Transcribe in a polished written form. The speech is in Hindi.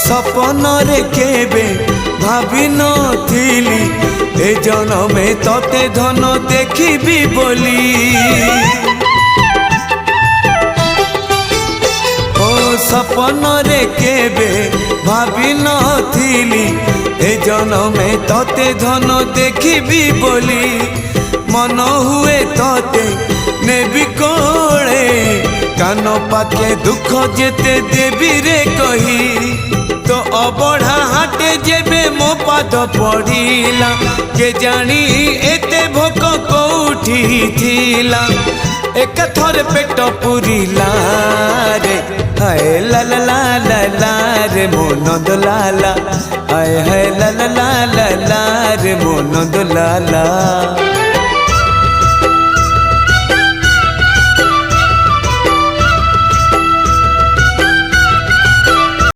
सपन रे केबे भाभी नथिली ए जनमे तते धन देखिबी बोली। ओ सपन रे केबे भाभी नथिली ए जनमे तते धन देखिबी बोली। मन हुए तते नेबी कोले कान पाखे दुख जेते देवी रे कही। तो अबढ़ा हाटे जेबे मो पाद पड़िला के जानी एते भोक कोठी थिला। एक थर पेट पुरिला रे हाय ला ला ला ला ला रे मो नंद लाला हाय हाय ला ला ला ला ला रे मो नंद लाला।